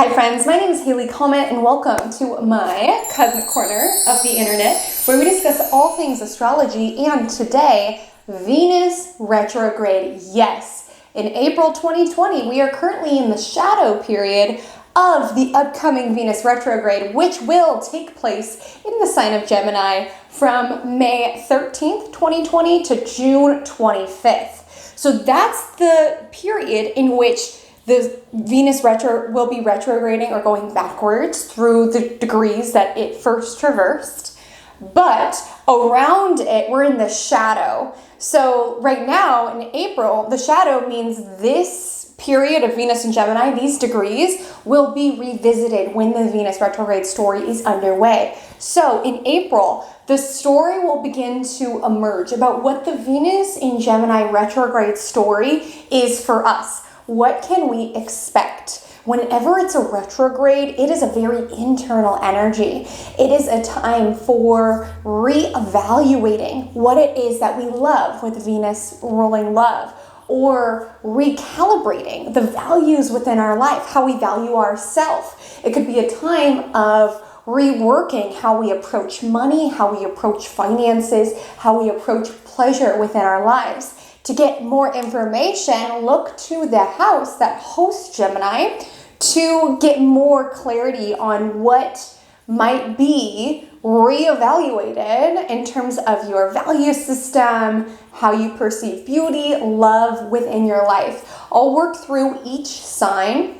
Hi friends, my name is Haley Comet and welcome to my Cosmic Corner of the Internet, where we discuss all things astrology, and today, Venus retrograde. Yes, in April 2020, we are currently in the shadow period of the upcoming Venus retrograde, which will take place in the sign of Gemini from May 13th, 2020 to June 25th. So that's the period in which the Venus will be retrograding or going backwards through the degrees that it first traversed. But around it, we're in the shadow. So right now in April, the shadow means this period of Venus and Gemini, these degrees, will be revisited when the Venus retrograde story is underway. So in April, the story will begin to emerge about what the Venus in Gemini retrograde story is for us. What can we expect? Whenever it's a retrograde, it is a very internal energy. It is a time for reevaluating what it is that we love with Venus ruling love, or recalibrating the values within our life, how we value ourselves. It could be a time of reworking how we approach money, how we approach finances, how we approach pleasure within our lives. To get more information, look to the house that hosts Gemini to get more clarity on what might be reevaluated in terms of your value system, how you perceive beauty, love within your life. I'll work through each sign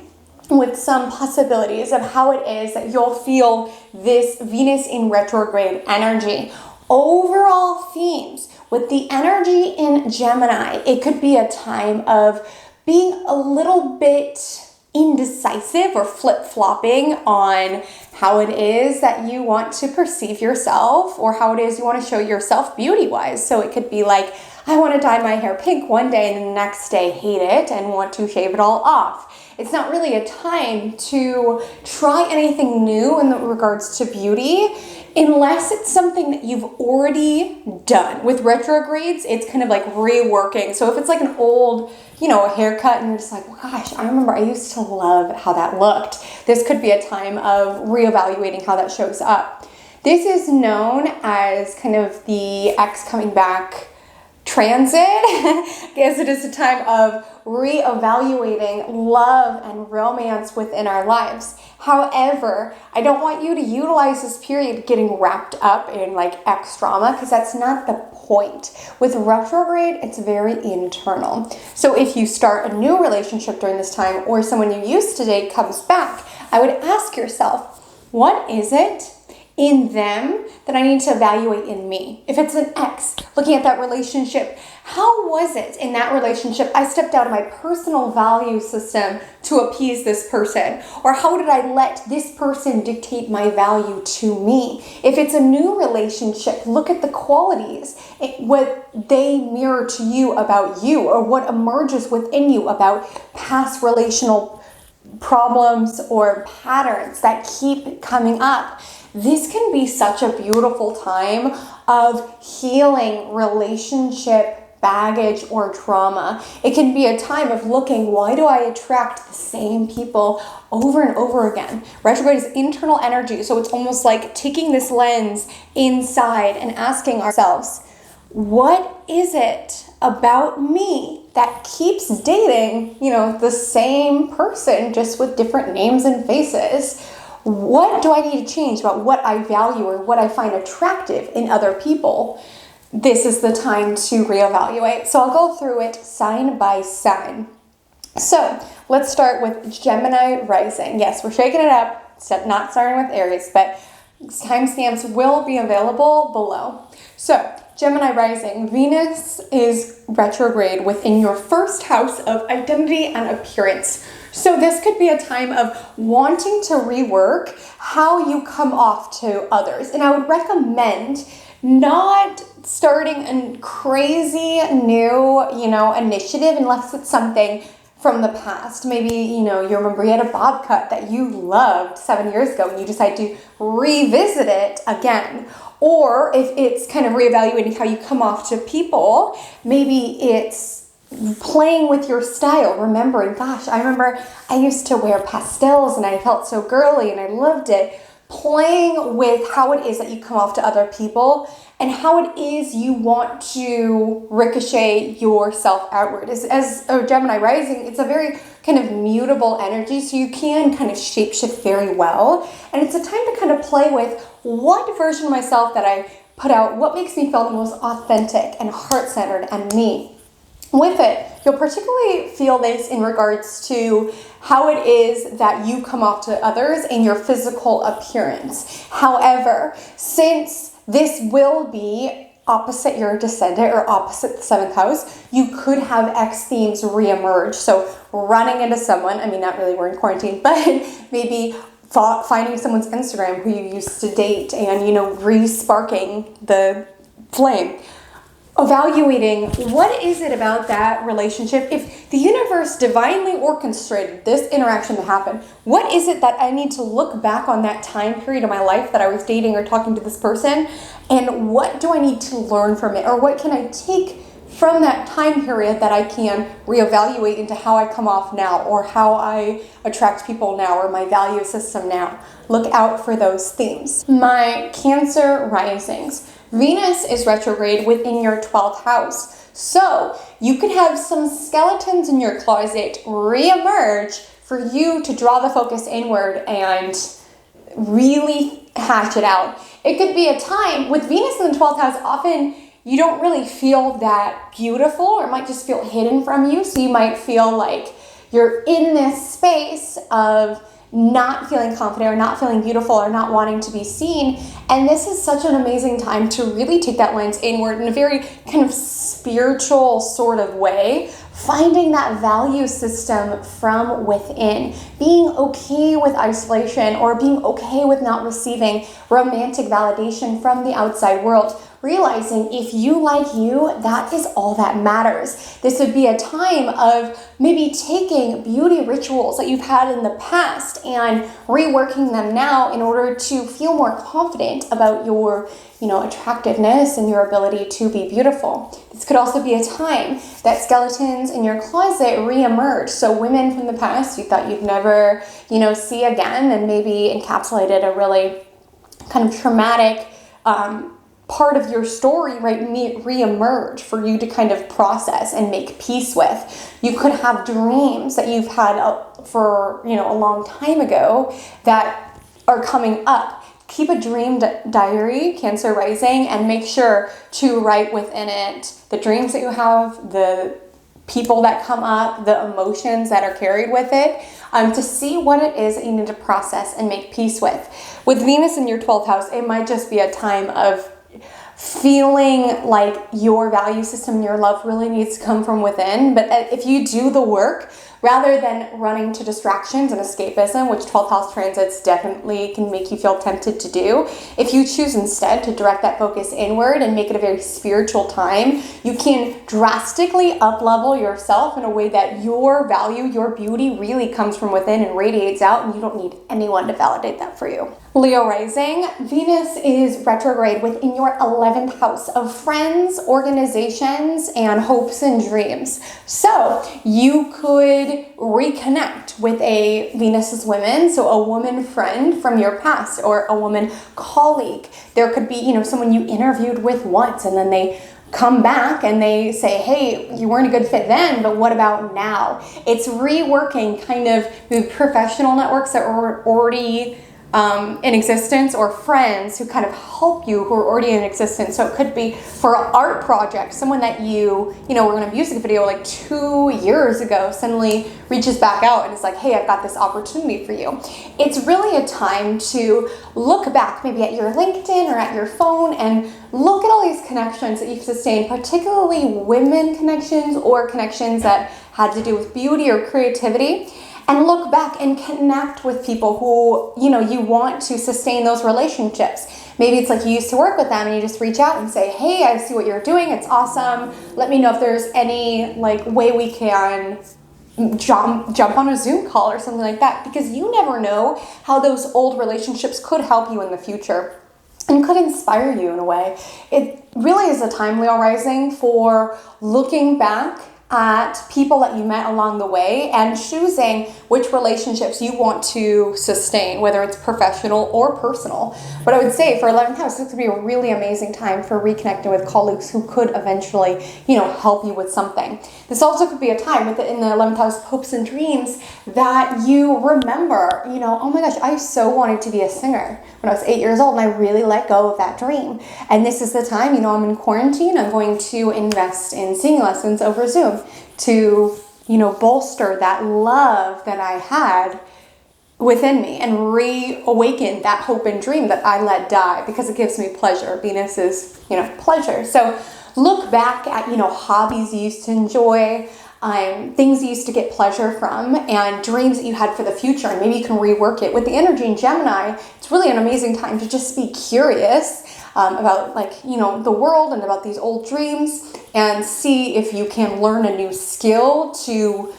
with some possibilities of how it is that you'll feel this Venus in retrograde energy. Overall themes. With the energy in Gemini, it could be a time of being a little bit indecisive or flip-flopping on how it is that you want to perceive yourself or how it is you want to show yourself beauty-wise. So it could be like, I want to dye my hair pink one day and the next day hate it and want to shave it all off. It's not really a time to try anything new in regards to beauty, unless it's something that you've already done. With retrogrades, it's kind of like reworking. So if it's like an old, a haircut and you're just like, gosh, I remember I used to love how that looked. This could be a time of reevaluating how that shows up. This is known as kind of the X coming back transit, as it is a time of reevaluating love and romance within our lives. However, I don't want you to utilize this period getting wrapped up in like X drama, because that's not the point. With retrograde, it's very internal. So if you start a new relationship during this time, or someone you used to date comes back, I would ask yourself, what is it in them that I need to evaluate in me? If it's an ex, looking at that relationship, how was it in that relationship I stepped out of my personal value system to appease this person? Or how did I let this person dictate my value to me? If it's a new relationship, look at the qualities, what they mirror to you about you, or what emerges within you about past relational problems or patterns that keep coming up. This can be such a beautiful time of healing relationship baggage or trauma. It can be a time of looking, why do I attract the same people over and over again? Retrograde is internal energy, so it's almost like taking this lens inside and asking ourselves, what is it about me that keeps dating, the same person just with different names and faces? What do I need to change about what I value or what I find attractive in other people? This is the time to reevaluate. So I'll go through it sign by sign. So let's start with Gemini Rising. Yes, we're shaking it up, not starting with Aries, but timestamps will be available below. So Gemini Rising, Venus is retrograde within your first house of identity and appearance. So this could be a time of wanting to rework how you come off to others. And I would recommend not starting a crazy new, initiative unless it's something from the past. Maybe, you remember you had a bob cut that you loved 7 years ago and you decide to revisit it again. Or if it's kind of reevaluating how you come off to people, maybe it's playing with your style, remembering, gosh, I remember I used to wear pastels and I felt so girly and I loved it. Playing with how it is that you come off to other people and how it is you want to ricochet yourself outward. As a Gemini rising, it's a very kind of mutable energy, so you can kind of shapeshift very well. And it's a time to kind of play with what version of myself that I put out, what makes me feel the most authentic and heart-centered and me. With it, you'll particularly feel this in regards to how it is that you come off to others in your physical appearance. However, since this will be opposite your descendant or opposite the 7th house, you could have X themes reemerge. So running into someone, I mean, not really, we're in quarantine, but maybe finding someone's Instagram who you used to date and, you know, re-sparking the flame. Evaluating what is it about that relationship. If the universe divinely orchestrated this interaction to happen, what is it that I need to look back on that time period of my life that I was dating or talking to this person, and what do I need to learn from it, or what can I take from that time period that I can reevaluate into how I come off now, or how I attract people now, or my value system now. Look out for those themes. My Cancer risings. Venus is retrograde within your 12th house. So you could have some skeletons in your closet reemerge for you to draw the focus inward and really hash it out. It could be a time with Venus in the 12th house, often you don't really feel that beautiful, or it might just feel hidden from you. So you might feel like you're in this space of not feeling confident or not feeling beautiful or not wanting to be seen. And this is such an amazing time to really take that lens inward in a very kind of spiritual sort of way, finding that value system from within, being okay with isolation or being okay with not receiving romantic validation from the outside world. Realizing if you like you, that is all that matters. This would be a time of maybe taking beauty rituals that you've had in the past and reworking them now in order to feel more confident about your, attractiveness and your ability to be beautiful. This could also be a time that skeletons in your closet reemerge. So women from the past you thought you'd never, see again, and maybe encapsulated a really kind of traumatic part of your story, right, reemerge for you to kind of process and make peace with. You could have dreams that you've had for, a long time ago that are coming up. Keep a dream diary, Cancer rising, and make sure to write within it the dreams that you have, the people that come up, the emotions that are carried with it, to see what it is that you need to process and make peace with. With Venus in your 12th house, it might just be a time of feeling like your value system and your love really needs to come from within. But if you do the work, rather than running to distractions and escapism, which 12th house transits definitely can make you feel tempted to do, if you choose instead to direct that focus inward and make it a very spiritual time, you can drastically up-level yourself in a way that your value, your beauty really comes from within and radiates out, and you don't need anyone to validate that for you. Leo rising, Venus is retrograde within your 11th house of friends, organizations, and hopes and dreams. So you could reconnect with a Venus's women, so a woman friend from your past or a woman colleague. There could be, someone you interviewed with once and then they come back and they say, hey, you weren't a good fit then, but what about now? It's reworking kind of the professional networks that were already in existence, or friends who kind of help you who are already in existence. So it could be for an art project, someone that you were in a music video like 2 years ago suddenly reaches back out and is like, hey, I've got this opportunity for you. It's really a time to look back maybe at your LinkedIn or at your phone and look at all these connections that you've sustained, particularly women connections or connections that had to do with beauty or creativity. And look back and connect with people who, you want to sustain those relationships. Maybe it's like you used to work with them and you just reach out and say, hey, I see what you're doing. It's awesome. Let me know if there's any way we can jump on a Zoom call or something like that. Because you never know how those old relationships could help you in the future and could inspire you in a way. It really is a time, Leo rising, for looking back at people that you met along the way and choosing which relationships you want to sustain, whether it's professional or personal. But I would say for 11th house, this could be a really amazing time for reconnecting with colleagues who could eventually, help you with something. This also could be a time in the 11th house, hopes and dreams, that you remember, oh my gosh, I so wanted to be a singer when I was 8 years old, and I really let go of that dream. And this is the time, I'm in quarantine, I'm going to invest in singing lessons over Zoom to, bolster that love that I had within me and reawaken that hope and dream that I let die, because it gives me pleasure. Venus is, pleasure. So look back at, hobbies you used to enjoy, things you used to get pleasure from, and dreams that you had for the future, and maybe you can rework it. With the energy in Gemini, it's really an amazing time to just be curious about the world and about these old dreams, and see if you can learn a new skill to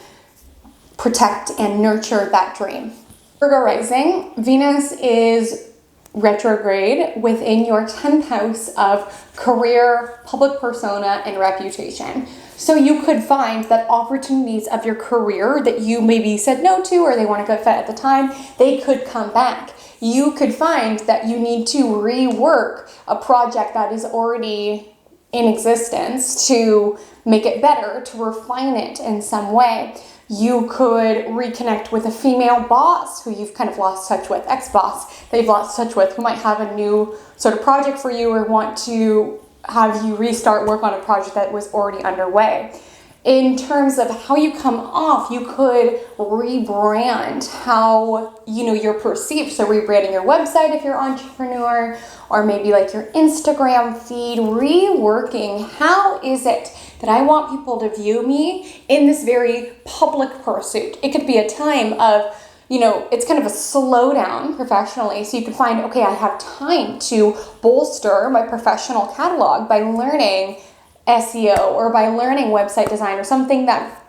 protect and nurture that dream. Virgo rising, Venus is retrograde within your 10th house of career, public persona, and reputation. So you could find that opportunities of your career that you maybe said no to, or they weren't a good fit at the time, they could come back. You could find that you need to rework a project that is already in existence to make it better, to refine it in some way. You could reconnect with a female boss who you've kind of lost touch with, ex-boss that you've lost touch with, who might have a new sort of project for you or want to have you restart work on a project that was already underway. In terms of how you come off, you could rebrand how, you're perceived. So rebranding your website if you're an entrepreneur, or maybe like your Instagram feed, reworking how is it that I want people to view me in this very public pursuit. It could be a time of, it's kind of a slowdown professionally. So you can find, okay, I have time to bolster my professional catalog by learning SEO or by learning website design or something that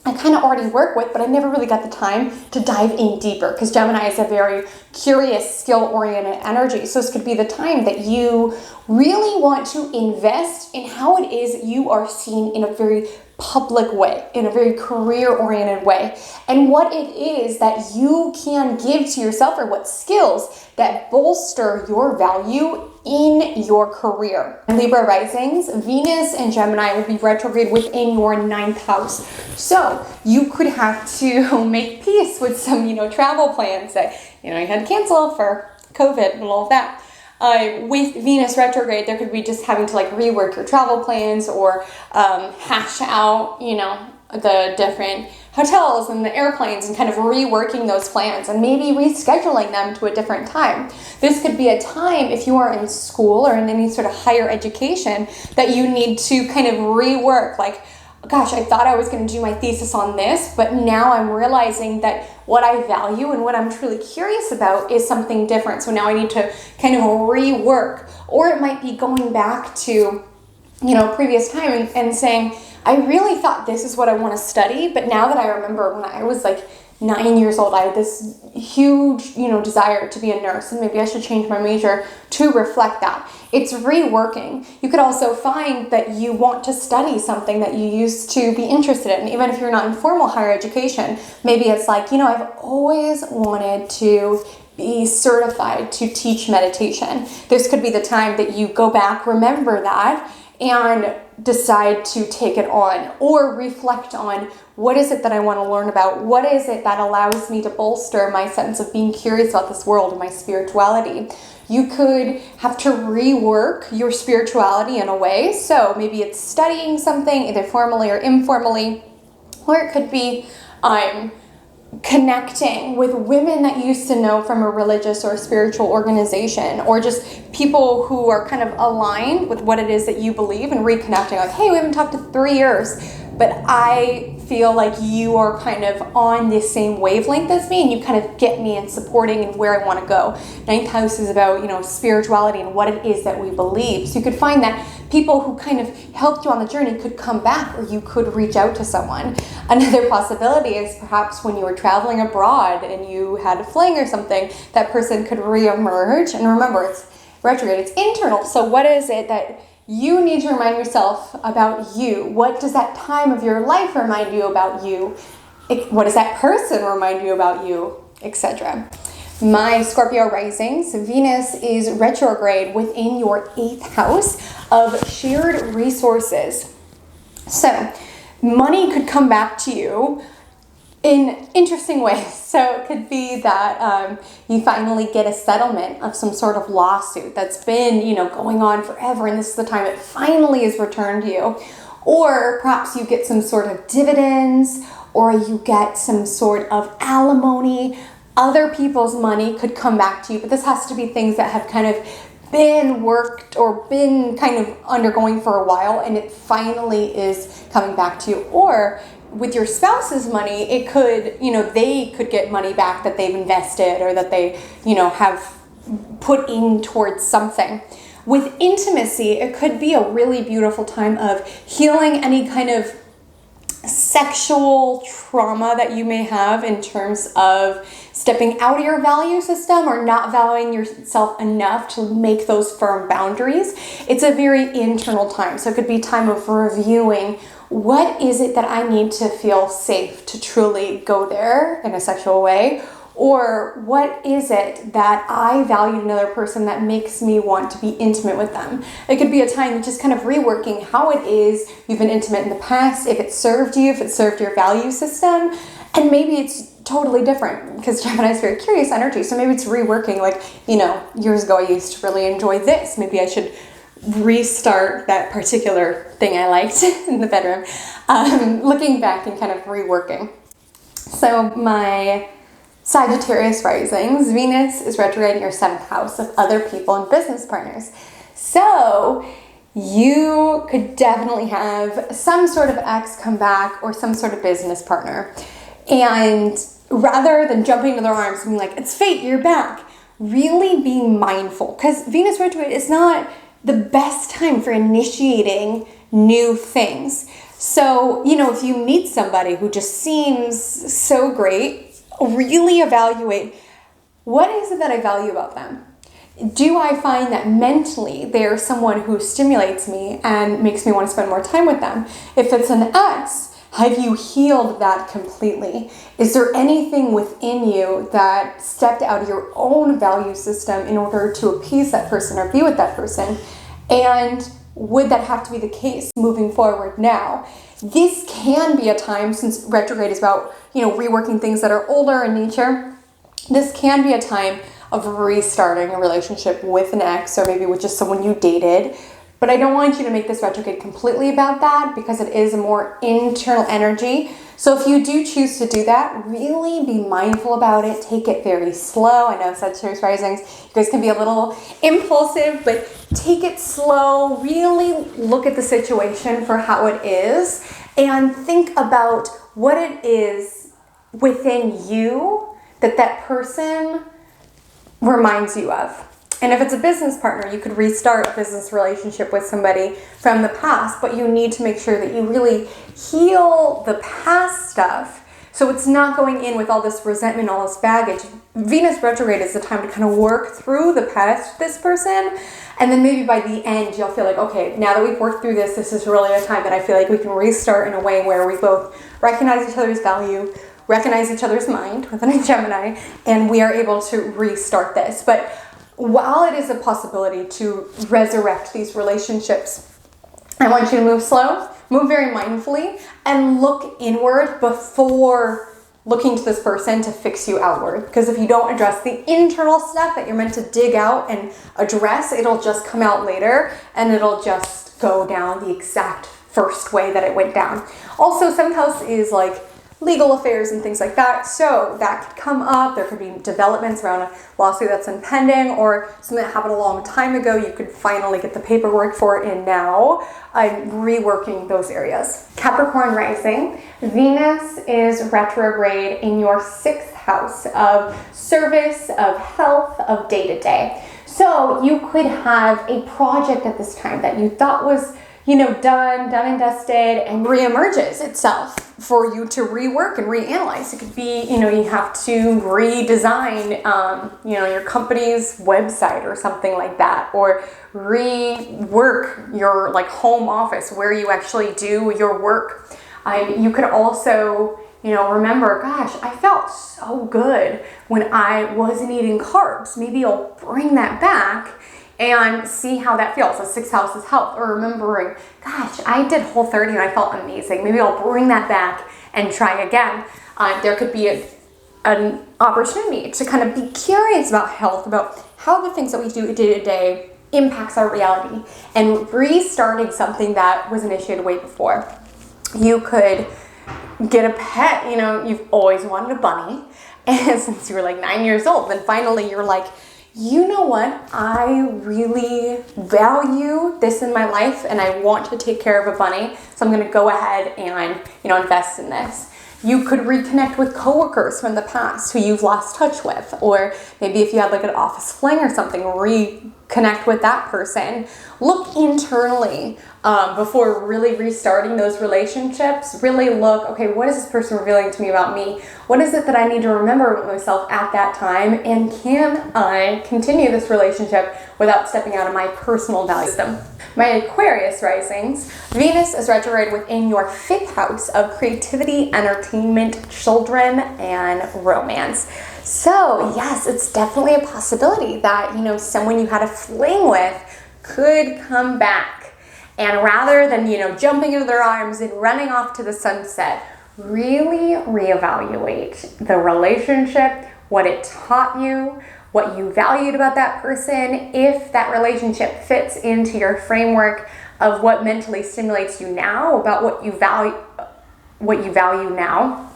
I kind of already work with, but I never really got the time to dive in deeper, because Gemini is a very curious, skill-oriented energy. So this could be the time that you really want to invest in how it is you are seen in a very public way, in a very career-oriented way, and what it is that you can give to yourself, or what skills that bolster your value in your career. Libra risings, Venus and Gemini will be retrograde within your 9th house. So you could have to make peace with some, travel plans that, you had to cancel for COVID and all of that. With Venus retrograde, there could be just having to rework your travel plans, or hash out, the different hotels and the airplanes, and kind of reworking those plans and maybe rescheduling them to a different time. This could be a time, if you are in school or in any sort of higher education, that you need to kind of rework, gosh, I thought I was going to do my thesis on this, but now I'm realizing that what I value and what I'm truly curious about is something different. So now I need to kind of rework. Or it might be going back to, previous time and saying, I really thought this is what I want to study, but now that I remember when I was 9 years old, I had this huge, desire to be a nurse, and maybe I should change my major to reflect that. It's reworking. You could also find that you want to study something that you used to be interested in, even if you're not in formal higher education. Maybe it's I've always wanted to be certified to teach meditation. This could be the time that you go back, remember that, and decide to take it on, or reflect on what is it that I want to learn about? What is it that allows me to bolster my sense of being curious about this world and my spirituality? You could have to rework your spirituality in a way. So maybe it's studying something either formally or informally, or it could be connecting with women that you used to know from a religious or spiritual organization, or just people who are kind of aligned with what it is that you believe, and reconnecting, hey, we haven't talked in 3 years, but I feel like you are kind of on the same wavelength as me, and you kind of get me in supporting and where I want to go. 9th house is about, spirituality and what it is that we believe. So you could find that people who kind of helped you on the journey could come back, or you could reach out to someone. Another possibility is perhaps when you were traveling abroad and you had a fling or something, that person could reemerge. And remember, it's retrograde, it's internal. So what is it that you need to remind yourself about you. What does that time of your life remind you about you? What does that person remind you about you, etc. My Scorpio risings, Venus is retrograde within your 8th house of shared resources. So money could come back to you in interesting ways. So it could be that you finally get a settlement of some sort of lawsuit that's been, going on forever, and this is the time it finally is returned to you. Or perhaps you get some sort of dividends, or you get some sort of alimony. Other people's money could come back to you, but this has to be things that have kind of been worked or been kind of undergoing for a while, and it finally is coming back to you. Or with your spouse's money, it could, they could get money back that they've invested or that they, have put in towards something. With intimacy, it could be a really beautiful time of healing any kind of sexual trauma that you may have in terms of stepping out of your value system or not valuing yourself enough to make those firm boundaries. It's a very internal time. So it could be time of reviewing, what is it that I need to feel safe to truly go there in a sexual way? Or what is it that I value another person that makes me want to be intimate with them? It could be a time of just kind of reworking how it is you've been intimate in the past, if it served you, if it served your value system, and maybe it's totally different because Gemini is very curious energy. So maybe it's reworking, like, years ago I used to really enjoy this. Maybe I should restart that particular thing I liked in the bedroom. Looking back and kind of reworking. So my Sagittarius risings, Venus is retrograde in your 7th house of other people and business partners. So you could definitely have some sort of ex come back or some sort of business partner. And rather than jumping into their arms and being like, it's fate, you're back, really be mindful. Because Venus retrograde is not the best time for initiating new things. So, if you meet somebody who just seems so great, really evaluate, what is it that I value about them? Do I find that mentally they're someone who stimulates me and makes me want to spend more time with them? If it's an ex, have you healed that completely? Is there anything within you that stepped out of your own value system in order to appease that person or be with that person? And would that have to be the case moving forward now? This can be a time, since retrograde is about, reworking things that are older in nature, this can be a time of restarting a relationship with an ex or maybe with just someone you dated. But I don't want you to make this retrograde completely about that because it is a more internal energy. So if you do choose to do that, really be mindful about it. Take it very slow. I know Sagittarius risings, you guys can be a little impulsive, but take it slow. Really look at the situation for how it is and think about what it is within you that person reminds you of. And if it's a business partner, you could restart a business relationship with somebody from the past, but you need to make sure that you really heal the past stuff so it's not going in with all this resentment, all this baggage. Venus retrograde is the time to kind of work through the past with this person, and then maybe by the end you'll feel like, okay, now that we've worked through this, this is really a time that I feel like we can restart in a way where we both recognize each other's value, recognize each other's mind within a Gemini, and we are able to restart this. But while it is a possibility to resurrect these relationships, I want you to move slow, move very mindfully, and look inward before looking to this person to fix you outward. Because if you don't address the internal stuff that you're meant to dig out and address, it'll just come out later and it'll just go down the exact first way that it went down. Also, 7th house is like legal affairs and things like that. So that could come up. There could be developments around a lawsuit that's impending or something that happened a long time ago. You could finally get the paperwork for it in now. I'm reworking those areas. Capricorn rising. Venus is retrograde in your 6th house of service, of health, of day-to-day. So you could have a project at this time that you thought was done and dusted, and reemerges itself for you to rework and reanalyze. It could be, you have to redesign, your company's website or something like that, or rework your home office where you actually do your work. You could also, remember, gosh, I felt so good when I wasn't eating carbs. Maybe you'll bring that back and see how that feels. The sixth house is health, or remembering, gosh, I did Whole30 and I felt amazing. Maybe I'll bring that back and try again. There could be an opportunity to kind of be curious about health, about how the things that we do day to day impacts our reality, and restarting something that was initiated way before. You could get a pet. You've always wanted a bunny, and since you were 9 years old, then finally you're like, you know what, I really value this in my life and I want to take care of a bunny, so I'm going to go ahead and invest in this. You could reconnect with coworkers from the past who you've lost touch with, or maybe if you had an office fling or something, reconnect with that person. Look internally before really restarting those relationships. Really look, okay, what is this person revealing to me about me? What is it that I need to remember about myself at that time? And can I continue this relationship without stepping out of my personal value system? My Aquarius risings, Venus is retrograde within your 5th house of creativity, entertainment, children, and romance. So yes, it's definitely a possibility that, someone you had a fling with could come back. And rather than, jumping into their arms and running off to the sunset, really reevaluate the relationship, what it taught you, what you valued about that person, if that relationship fits into your framework of what mentally stimulates you now, about what you value now.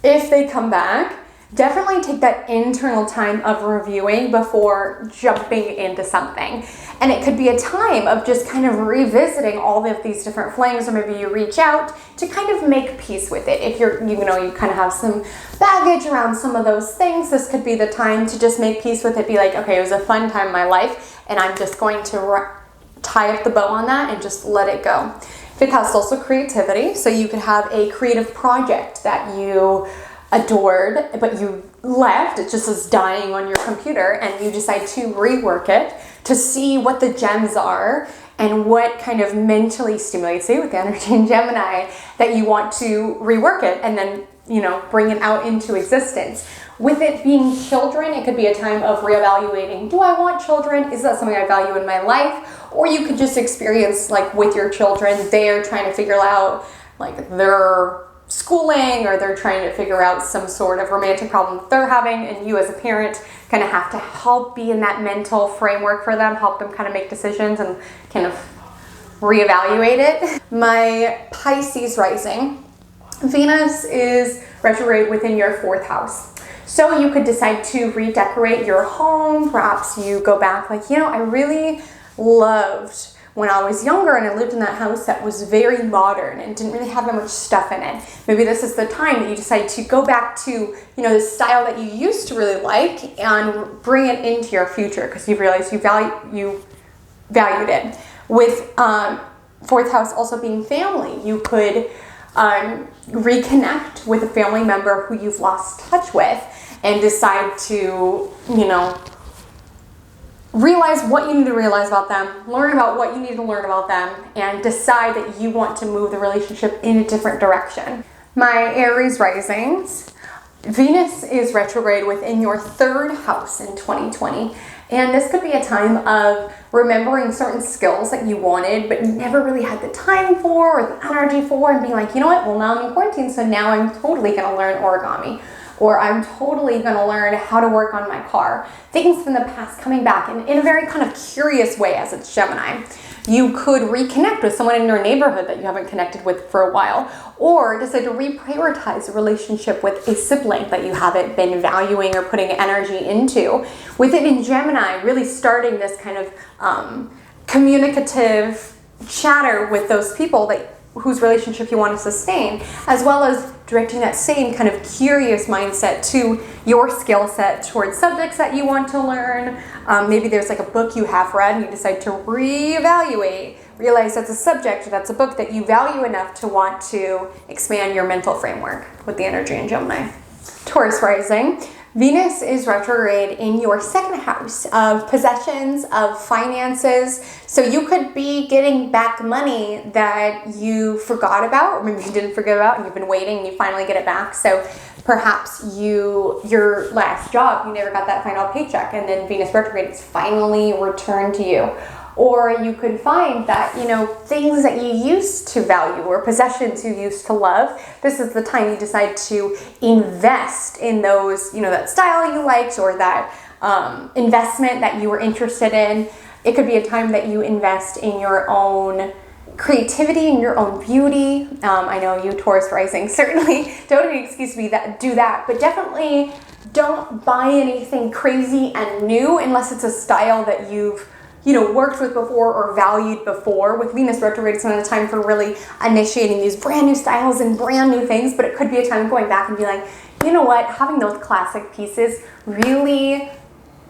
If they come back, definitely take that internal time of reviewing before jumping into something. And it could be a time of just kind of revisiting all of these different flames, or maybe you reach out to kind of make peace with it. If you kind of have some baggage around some of those things, this could be the time to just make peace with it. Be like, okay, it was a fun time in my life, and I'm just going to tie up the bow on that and just let it go. 5th house is also creativity, so you could have a creative project that you adored, but you left, it just is dying on your computer, and you decide to rework it to see what the gems are and what kind of mentally stimulates you with the energy in Gemini that you want to rework it and then, bring it out into existence. With it being children, it could be a time of reevaluating, do I want children? Is that something I value in my life? Or you could just experience, with your children, they're trying to figure out, their schooling, or they're trying to figure out some sort of romantic problem that they're having, and you as a parent kind of have to help be in that mental framework for them, help them kind of make decisions and kind of reevaluate it. My Pisces rising, Venus is retrograde within your 4th house. So you could decide to redecorate your home. Perhaps you go back I really loved when I was younger and I lived in that house that was very modern and didn't really have that much stuff in it. Maybe this is the time that you decide to go back to, the style that you used to really like and bring it into your future because you realized you valued it. With 4th house also being family, you could reconnect with a family member who you've lost touch with and decide to, realize what you need to realize about them, learn about what you need to learn about them, and decide that you want to move the relationship in a different direction. My Aries risings, Venus is retrograde within your 3rd house in 2020. And this could be a time of remembering certain skills that you wanted, but you never really had the time for or the energy for, and being like, you know what, well, now I'm in quarantine, so now I'm totally going to learn origami. Or I'm totally going to learn how to work on my car. Things from the past coming back in a very kind of curious way as it's Gemini. You could reconnect with someone in your neighborhood that you haven't connected with for a while, or decide to reprioritize a relationship with a sibling that you haven't been valuing or putting energy into. With it in Gemini, really starting this kind of communicative chatter with those people whose relationship you want to sustain, as well as directing that same kind of curious mindset to your skill set towards subjects that you want to learn. Maybe there's a book you have read and you decide to reevaluate realize that's a subject, that's a book that you value enough to want to expand your mental framework with the energy in Gemini. Taurus Rising. Venus is retrograde in your second house of possessions, of finances. So you could be getting back money that you forgot about, or maybe you didn't forget about and you've been waiting and you finally get it back. So perhaps your last job, you never got that final paycheck, and then Venus retrograde is finally returned to you. Or you could find that, things that you used to value or possessions you used to love, this is the time you decide to invest in those, that style you liked or that investment that you were interested in. It could be a time that you invest in your own creativity and your own beauty. I know you Taurus Rising certainly don't have any excuse to do that, but definitely don't buy anything crazy and new unless it's a style that you've worked with before or valued before. With Venus retrograde, it's not a time for really initiating these brand new styles and brand new things, but it could be a time of going back and be like, you know what, having those classic pieces really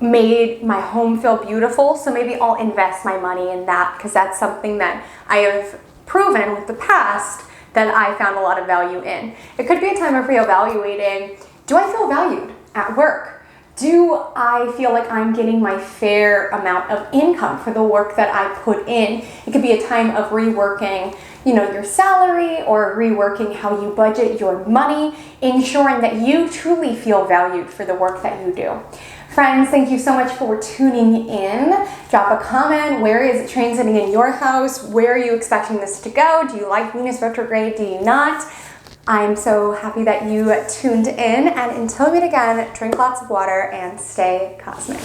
made my home feel beautiful, so maybe I'll invest my money in that, because that's something that I have proven with the past that I found a lot of value in. It could be a time of reevaluating, do I feel valued at work? Do I feel like I'm getting my fair amount of income for the work that I put in? It could be a time of reworking, your salary, or reworking how you budget your money, ensuring that you truly feel valued for the work that you do. Friends, thank you so much for tuning in. Drop a comment. Where is it transiting in your house? Where are you expecting this to go? Do you like Venus retrograde? Do you not? I'm so happy that you tuned in, and until we meet again, drink lots of water and stay cosmic.